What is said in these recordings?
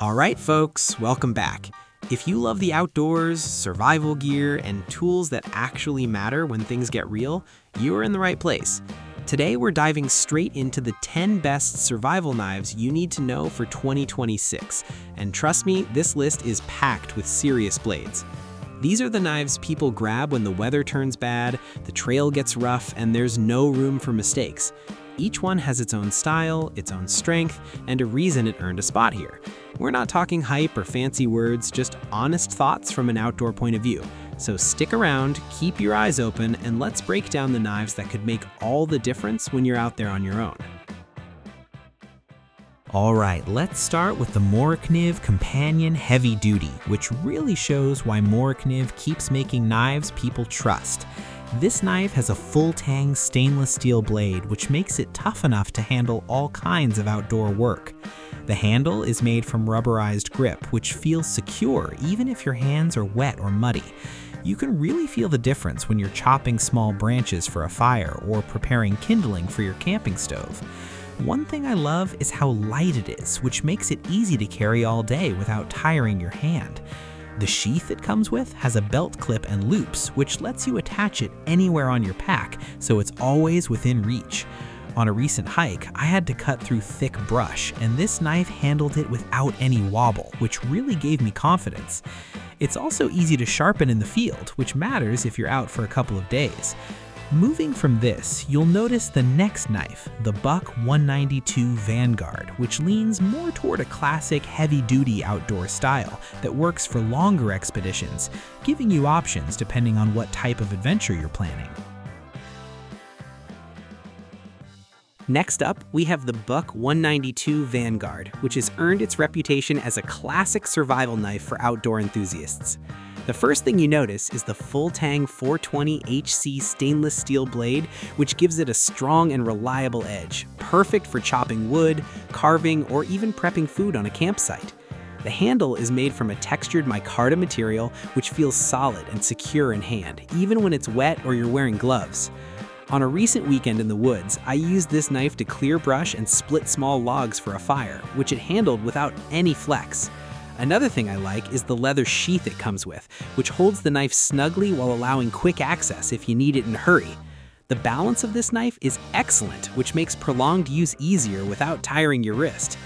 All right, folks, welcome back. If you love the outdoors, survival gear, and tools that actually matter when things get real, you're in the right place. Today, we're diving straight into the 10 best survival knives you need to know for 2026. And trust me, this list is packed with serious blades. These are the knives people grab when the weather turns bad, the trail gets rough, and there's no room for mistakes. Each one has its own style, its own strength, and a reason it earned a spot here. We're not talking hype or fancy words, just honest thoughts from an outdoor point of view. So stick around, keep your eyes open, and let's break down the knives that could make all the difference when you're out there on your own. All right, let's start with the Morakniv Companion Heavy Duty, which really shows why Morakniv keeps making knives people trust. This knife has a full-tang stainless steel blade, which makes it tough enough to handle all kinds of outdoor work. The handle is made from rubberized grip, which feels secure even if your hands are wet or muddy. You can really feel the difference when you're chopping small branches for a fire or preparing kindling for your camping stove. One thing I love is how light it is, which makes it easy to carry all day without tiring your hand. The sheath it comes with has a belt clip and loops, which lets you attach it anywhere on your pack, so it's always within reach. On a recent hike, I had to cut through thick brush, and this knife handled it without any wobble, which really gave me confidence. It's also easy to sharpen in the field, which matters if you're out for a couple of days. Moving from this, you'll notice the next knife, the Buck 192 Vanguard, which leans more toward a classic heavy-duty outdoor style that works for longer expeditions, giving you options depending on what type of adventure you're planning. Next up, we have the Buck 192 Vanguard, which has earned its reputation as a classic survival knife for outdoor enthusiasts. The first thing you notice is the full-tang 420 HC stainless steel blade, which gives it a strong and reliable edge, perfect for chopping wood, carving, or even prepping food on a campsite. The handle is made from a textured micarta material, which feels solid and secure in hand, even when it's wet or you're wearing gloves. On a recent weekend in the woods, I used this knife to clear brush and split small logs for a fire, which it handled without any flex. Another thing I like is the leather sheath it comes with, which holds the knife snugly while allowing quick access if you need it in a hurry. The balance of this knife is excellent, which makes prolonged use easier without tiring your wrist.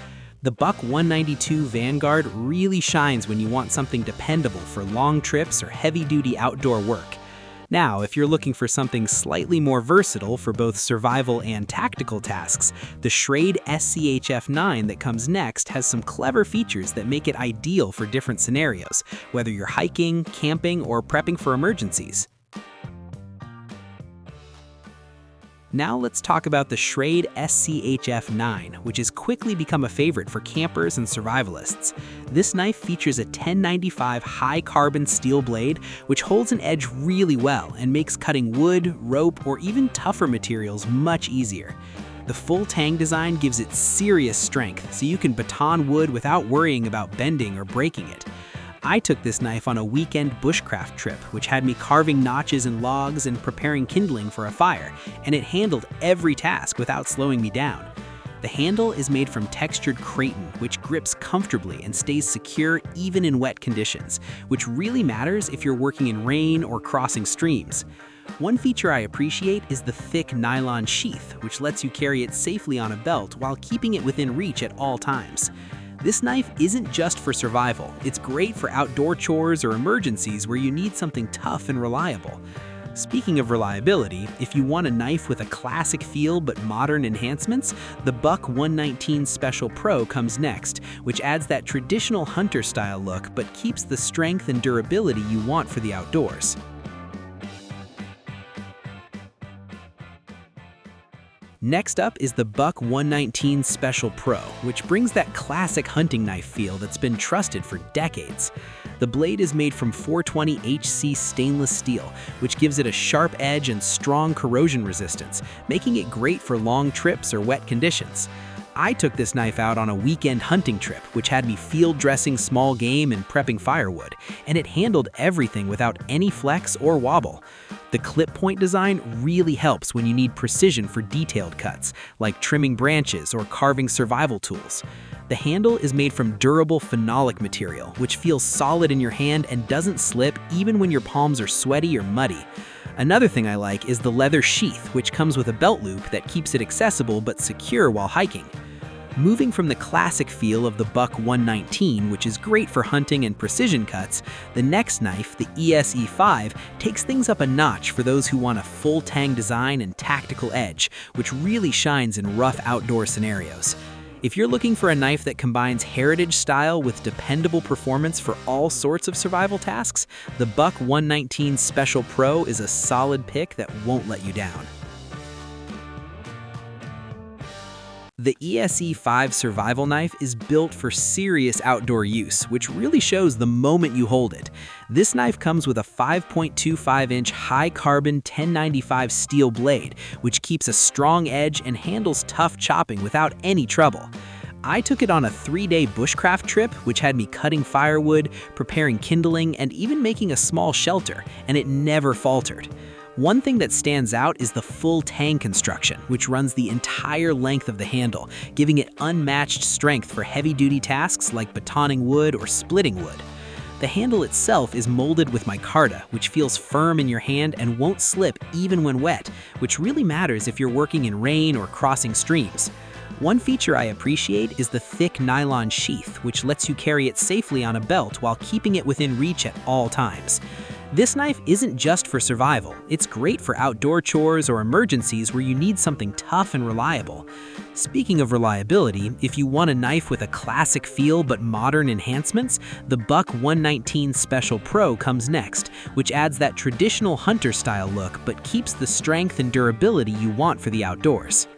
The Buck 192 Vanguard really shines when you want something dependable for long trips or heavy-duty outdoor work. Now, if you're looking for something slightly more versatile for both survival and tactical tasks, the Schrade SCHF9 that comes next has some clever features that make it ideal for different scenarios, whether you're hiking, camping, or prepping for emergencies. Now let's talk about the Schrade SCHF9, which has quickly become a favorite for campers and survivalists. This knife features a 1095 high-carbon steel blade, which holds an edge really well and makes cutting wood, rope, or even tougher materials much easier. The full-tang design gives it serious strength, so you can baton wood without worrying about bending or breaking it. I took this knife on a weekend bushcraft trip, which had me carving notches in logs and preparing kindling for a fire, and it handled every task without slowing me down. The handle is made from textured craton, which grips comfortably and stays secure even in wet conditions, which really matters if you're working in rain or crossing streams. One feature I appreciate is the thick nylon sheath, which lets you carry it safely on a belt while keeping it within reach at all times. This knife isn't just for survival. It's great for outdoor chores or emergencies where you need something tough and reliable. Speaking of reliability, if you want a knife with a classic feel but modern enhancements, the Buck 119 Special Pro comes next, which adds that traditional hunter-style look but keeps the strength and durability you want for the outdoors. Next up is the Buck 119 Special Pro, which brings that classic hunting knife feel that's been trusted for decades. The blade is made from 420 HC stainless steel, which gives it a sharp edge and strong corrosion resistance, making it great for long trips or wet conditions. I took this knife out on a weekend hunting trip, which had me field dressing small game and prepping firewood, and it handled everything without any flex or wobble. The clip point design really helps when you need precision for detailed cuts, like trimming branches or carving survival tools. The handle is made from durable phenolic material, which feels solid in your hand and doesn't slip even when your palms are sweaty or muddy. Another thing I like is the leather sheath, which comes with a belt loop that keeps it accessible but secure while hiking. Moving from the classic feel of the Buck 119, which is great for hunting and precision cuts, the next knife, the ESE5, takes things up a notch for those who want a full tang design and tactical edge, which really shines in rough outdoor scenarios. If you're looking for a knife that combines heritage style with dependable performance for all sorts of survival tasks, the Buck 119 Special Pro is a solid pick that won't let you down. The ESE5 survival knife is built for serious outdoor use, which really shows the moment you hold it. This knife comes with a 5.25-inch high-carbon 1095 steel blade, which keeps a strong edge and handles tough chopping without any trouble. I took it on a 3-day bushcraft trip, which had me cutting firewood, preparing kindling, and even making a small shelter, and it never faltered. One thing that stands out is the full tang construction, which runs the entire length of the handle, giving it unmatched strength for heavy-duty tasks like batoning wood or splitting wood. The handle itself is molded with micarta, which feels firm in your hand and won't slip even when wet, which really matters if you're working in rain or crossing streams. One feature I appreciate is the thick nylon sheath, which lets you carry it safely on a belt while keeping it within reach at all times. This knife isn't just for survival, it's great for outdoor chores or emergencies where you need something tough and reliable. Speaking of reliability, if you want a knife with a classic feel but modern enhancements, the Buck 119 Special Pro comes next, which adds that traditional hunter-style look but keeps the strength and durability you want for the outdoors.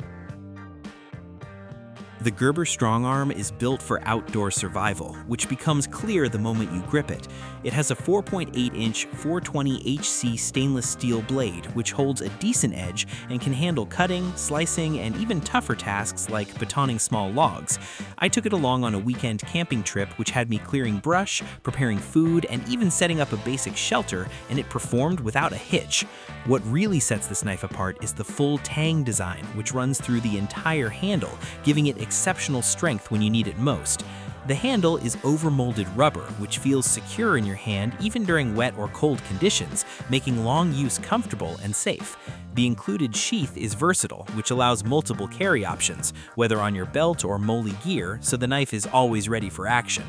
The Gerber StrongArm is built for outdoor survival, which becomes clear the moment you grip it. It has a 4.8-inch 420HC stainless steel blade, which holds a decent edge and can handle cutting, slicing, and even tougher tasks like batoning small logs. I took it along on a weekend camping trip, which had me clearing brush, preparing food, and even setting up a basic shelter, and it performed without a hitch. What really sets this knife apart is the full tang design, which runs through the entire handle, giving it exceptional strength when you need it most. The handle is overmolded rubber, which feels secure in your hand even during wet or cold conditions, making long use comfortable and safe. The included sheath is versatile, which allows multiple carry options, whether on your belt or moly gear, so the knife is always ready for action.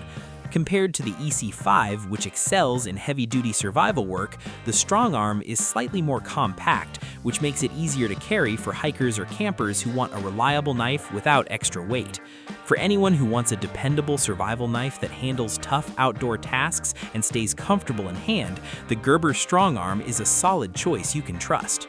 Compared to the EC5, which excels in heavy-duty survival work, the StrongArm is slightly more compact, which makes it easier to carry for hikers or campers who want a reliable knife without extra weight. For anyone who wants a dependable survival knife that handles tough outdoor tasks and stays comfortable in hand, the Gerber StrongArm is a solid choice you can trust.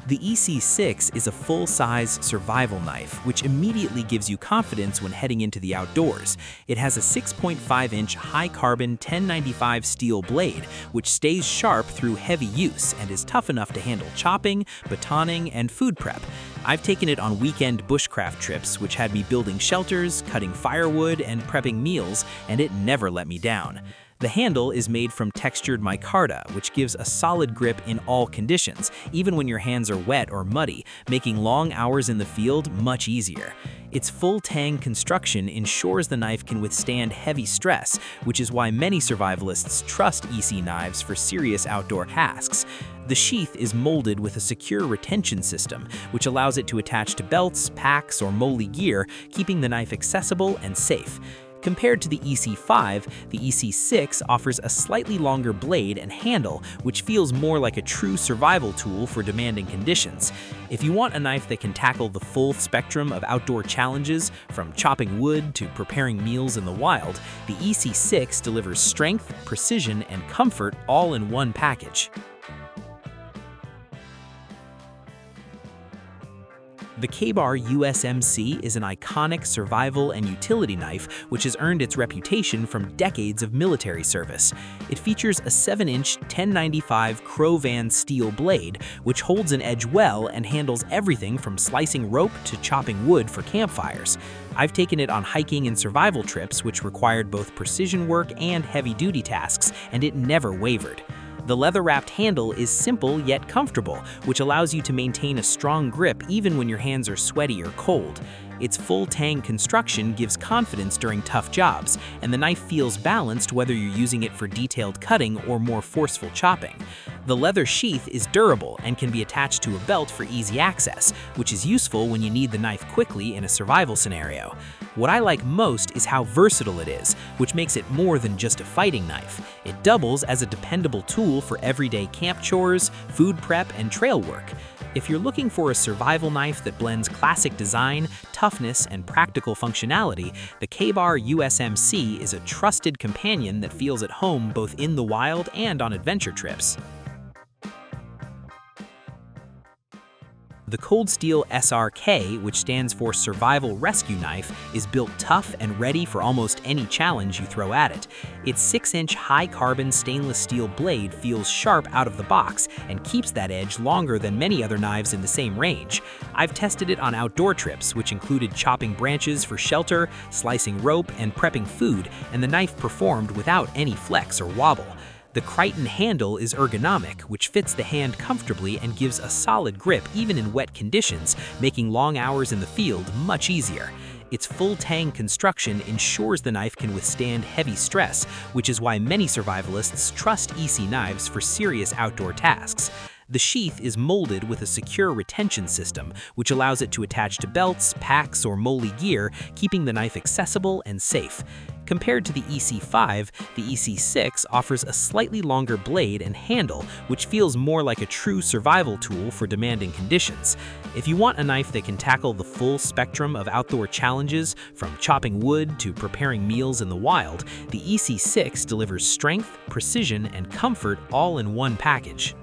The EC6 is a full-size survival knife, which immediately gives you confidence when heading into the outdoors. It has a 6.5-inch high-carbon 1095 steel blade, which stays sharp through heavy use and is tough enough to handle chopping, batoning, and food prep. I've taken it on weekend bushcraft trips, which had me building shelters, cutting firewood, and prepping meals, and it never let me down. The handle is made from textured micarta, which gives a solid grip in all conditions, even when your hands are wet or muddy, making long hours in the field much easier. Its full tang construction ensures the knife can withstand heavy stress, which is why many survivalists trust EC knives for serious outdoor tasks. The sheath is molded with a secure retention system, which allows it to attach to belts, packs, or moly gear, keeping the knife accessible and safe. Compared to the EC5, the EC6 offers a slightly longer blade and handle, which feels more like a true survival tool for demanding conditions. If you want a knife that can tackle the full spectrum of outdoor challenges, from chopping wood to preparing meals in the wild, the EC6 delivers strength, precision, and comfort all in one package. The Ka-Bar USMC is an iconic survival and utility knife which has earned its reputation from decades of military service. It features a 7-inch 1095 Crowvan steel blade which holds an edge well and handles everything from slicing rope to chopping wood for campfires. I've taken it on hiking and survival trips which required both precision work and heavy-duty tasks, and it never wavered. The leather-wrapped handle is simple yet comfortable, which allows you to maintain a strong grip even when your hands are sweaty or cold. Its full-tang construction gives confidence during tough jobs, and the knife feels balanced whether you're using it for detailed cutting or more forceful chopping. The leather sheath is durable and can be attached to a belt for easy access, which is useful when you need the knife quickly in a survival scenario. What I like most is how versatile it is, which makes it more than just a fighting knife. It doubles as a dependable tool for everyday camp chores, food prep, and trail work. If you're looking for a survival knife that blends classic design, toughness, and practical functionality, the Ka-Bar USMC is a trusted companion that feels at home both in the wild and on adventure trips. The Cold Steel SRK, which stands for Survival Rescue Knife, is built tough and ready for almost any challenge you throw at it. Its 6-inch high-carbon stainless steel blade feels sharp out of the box and keeps that edge longer than many other knives in the same range. I've tested it on outdoor trips, which included chopping branches for shelter, slicing rope, and prepping food, and the knife performed without any flex or wobble. The Crichton handle is ergonomic, which fits the hand comfortably and gives a solid grip even in wet conditions, making long hours in the field much easier. Its full-tang construction ensures the knife can withstand heavy stress, which is why many survivalists trust EC knives for serious outdoor tasks. The sheath is molded with a secure retention system, which allows it to attach to belts, packs, or MOLLE gear, keeping the knife accessible and safe. Compared to the EC5, the EC6 offers a slightly longer blade and handle, which feels more like a true survival tool for demanding conditions. If you want a knife that can tackle the full spectrum of outdoor challenges, from chopping wood to preparing meals in the wild, the EC6 delivers strength, precision, and comfort all in one package.